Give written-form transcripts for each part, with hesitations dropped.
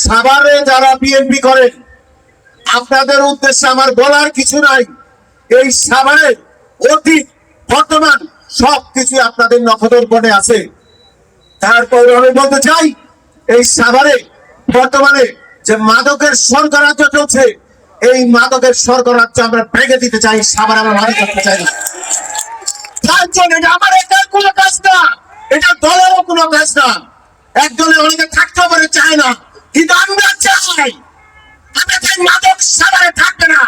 সাভারে যারা বিএনপি করেন, আপনাদের উদ্দেশ্যে আমার বলার কিছু নাই। এই সাভারে অতীত বর্তমান সবকিছু আপনাদের নখদর্পণে আছে। তারপর আমি বলতে চাই, এই সাভারে বর্তমানে যে মাদকের স্বর্গরাজ্য চলছে, এই মাদকের স্বর্গরাজ্য আমরা ভেঙে দিতে চাই। সাভারে আমরা মাদক করতে চাই না। তার জন্য এটা আমার একার কোনো কাজ না, এটা দলেরও কোনো কাজ না। একজনের অনেকে থাকতে পারে, চায় না, কিন্তু আমরা চাই। আমরা চাই মাদক সাভারে থাকবে না।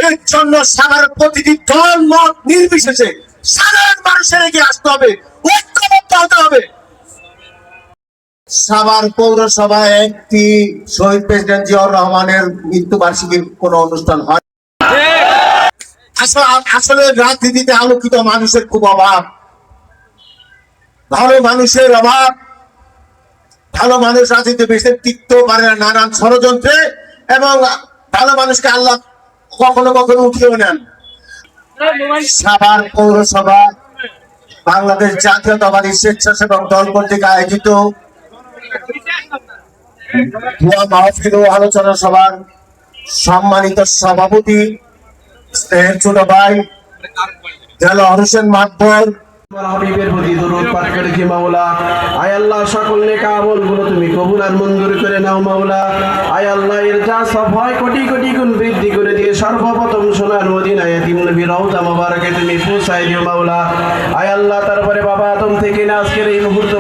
এর জন্য সাভারের প্রতিটি দল মত নির্বিশেষে সাধারণ মানুষের এগিয়ে আসতে হবে, ঐক্যবদ্ধ হতে হবে। সাভার পৌরসভায় একটি শহীদ প্রেসিডেন্ট জিয়াউর রহমানের মৃত্যুবার্ষিকীর কোন অনুষ্ঠান হয়? আসলে রাজনীতিতে আলোকিত মানুষের খুব অভাব, ভালো মানুষের অভাব। ভালো মানুষ রাজনীতি বেশি টিকতেও পারে না নানান ষড়যন্ত্রে, এবং ভালো মানুষকে আল্লাহ কখনো কখনো উঠিয়েও নেন। সাভার পৌরসভা বাংলাদেশ জাতীয়তাবাদী স্বেচ্ছাসেবক দল কর্তৃক আয়োজিত মাহফিল ও আলোচনা সভার সম্মানিত সভাপতি স্নেহের ছোট ভাই দেলোয়ার হোসেন মাতবর, হাবিবের প্রতি দরুদ পাঠ করেছি মাওলা। আয় আল্লাহ, সকল নেক আমলগুলো তুমি কবুল আর মঞ্জুর করে নাও মাওলা। আয় আল্লাহ, এর যা সব হয় কোটি কোটি গুণ বৃদ্ধি করে দিয়ে সর্বপ্রথম সোনার মদিনায় এতিম নবী রওজা মোবারকে তুমি পৌঁছায় দিও মাওলা। আয় আল্লাহ, তারপরে বাবা আদম থেকে না আজকের এই মুহূর্ত